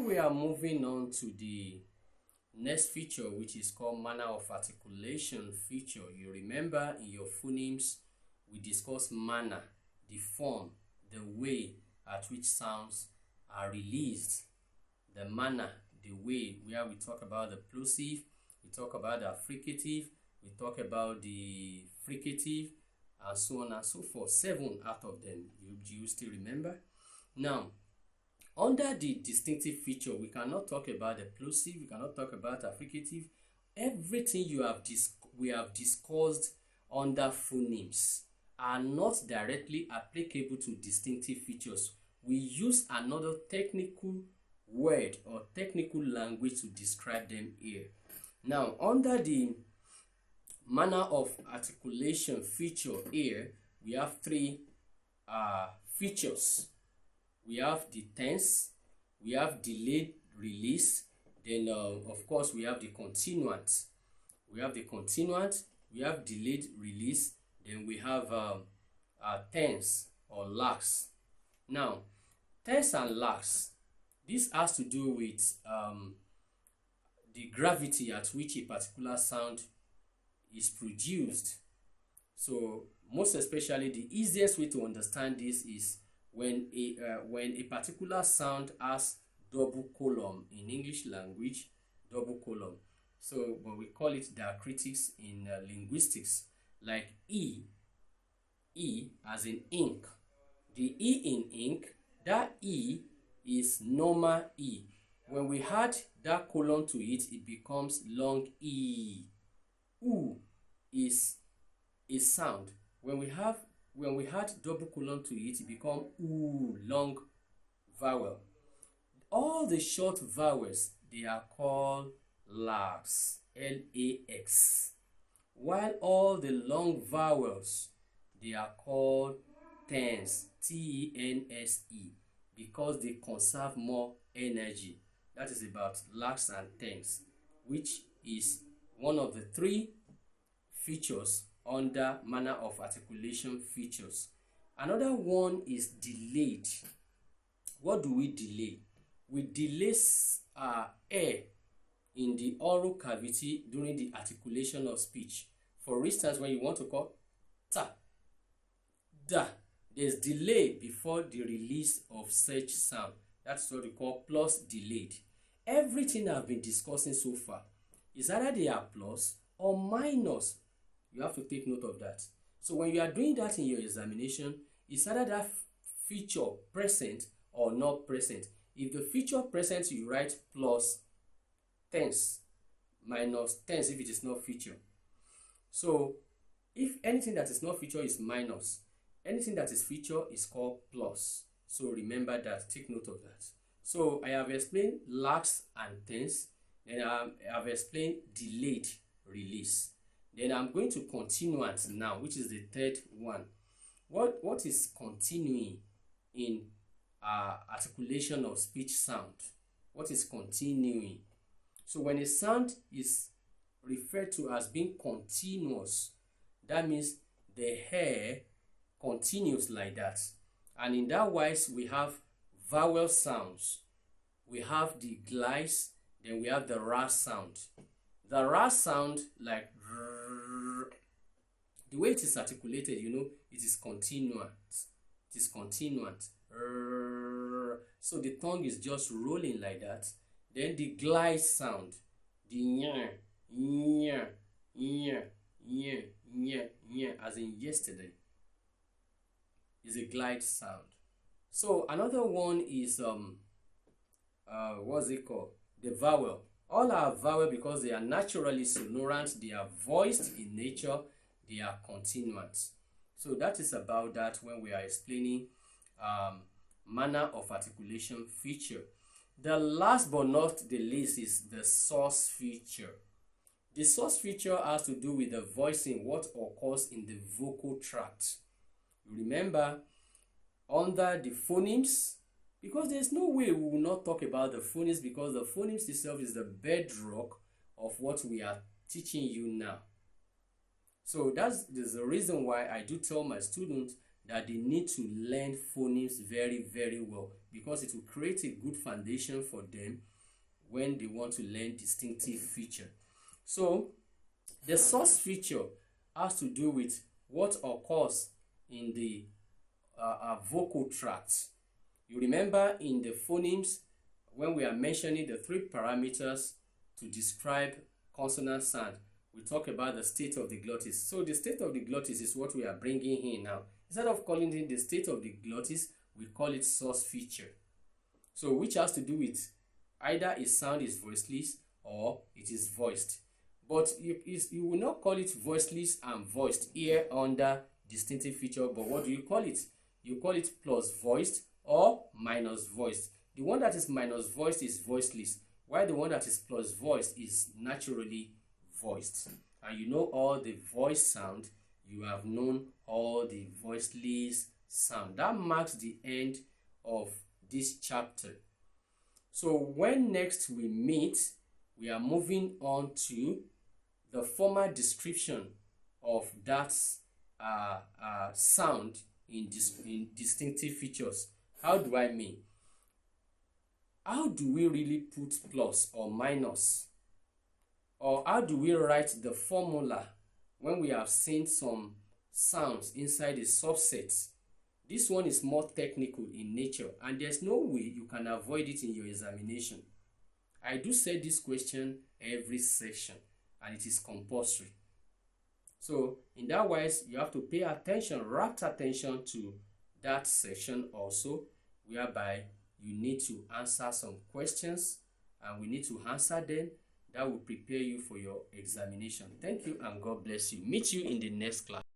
we are moving on to the next feature, which is called manner of articulation feature. You remember in your phonemes, we discussed manner, the form, the way at which sounds are released, the manner, the way, where we talk about the plosive, we talk about the affricative, we talk about the fricative, and so on and so forth. 7 out of them, you still remember? Now, under the distinctive feature, we cannot talk about the plosive, we cannot talk about affricative. Everything we have discussed under phonemes are not directly applicable to distinctive features. We use another technical word or technical language to describe them here. Now, under the manner of articulation feature here, we have 3 features. We have the tense, we have delayed release, then of course we have the continuant. We have the continuant, we have delayed release, then we have tense or lax. Now, tense and lax, this has to do with the gravity at which a particular sound is produced. So most especially, the easiest way to understand this is when a particular sound has double column in English language, double column. So, but we call it diacritics in linguistics, like E as in ink. The E in ink, that E is normal E. When we add that colon to it, it becomes long E. U is a sound. When we add double colon to it, it becomes oo, long vowel. All the short vowels, they are called lax, L-A-X. While all the long vowels, they are called tense, T-E-N-S-E, because they conserve more energy. That is about lax and tense, which is one of the 3 features under manner of articulation features. Another one is delayed. What do we delay? We delay air in the oral cavity during the articulation of speech. For instance, when you want to call ta, da, there's delay before the release of such sound. That's what we call plus delayed. Everything I've been discussing so far is either they are plus or minus. You have to take note of that. So when you are doing that in your examination, it's either that feature present or not present. If the feature present, you write plus tense, minus tense if it is not feature. So if anything that is not feature is minus, anything that is feature is called plus. So remember that, take note of that. So I have explained lax and tense, then I have explained delayed release. Then I'm going to continuance now, which is the 3rd one. What is continuing in articulation of speech sound? What is continuing? So when a sound is referred to as being continuous, that means the hair continues like that. And in that wise, we have vowel sounds. We have the glides, then we have the ra sound. The ra sound, like the way it is articulated, it is continuant. It is continuant. So the tongue is just rolling like that. Then the glide sound, the as in yesterday, is a glide sound. So another one is what's it called? The vowel. All are vowel because they are naturally sonorant, they are voiced in nature, they are continuant. So that is about that when we are explaining manner of articulation feature. The last but not the least is the source feature. The source feature has to do with the voicing, what occurs in the vocal tract. Remember, under the phonemes, because there's no way we will not talk about the phonemes, because the phonemes itself is the bedrock of what we are teaching you now. So that's the reason why I do tell my students that they need to learn phonemes very, very well, because it will create a good foundation for them when they want to learn distinctive feature. So the source feature has to do with what occurs in the vocal tract. You remember in the phonemes, when we are mentioning the 3 parameters to describe consonant sound, we talk about the state of the glottis. So the state of the glottis is what we are bringing in now. Instead of calling it the state of the glottis, we call it source feature. So which has to do with either a sound is voiceless or it is voiced. But you will not call it voiceless and voiced here under distinctive feature, but what do you call it? You call it plus voiced or minus voiced. The one that is minus voiced is voiceless, while the one that is plus voiced is naturally voiced. And you know all the voice sound, you have known all the voiceless sound. That marks the end of this chapter. So when next we meet, we are moving on to the formal description of that sound in distinctive features. How do I mean? How do we really put plus or minus? Or how do we write the formula when we have seen some sounds inside a subset? This one is more technical in nature, and there's no way you can avoid it in your examination. I do say this question every session, and it is compulsory. So in that wise, you have to pay attention, rapt attention to that section also, whereby you need to answer some questions, and we need to answer them. That will prepare you for your examination. Thank you, and God bless you. Meet you in the next class.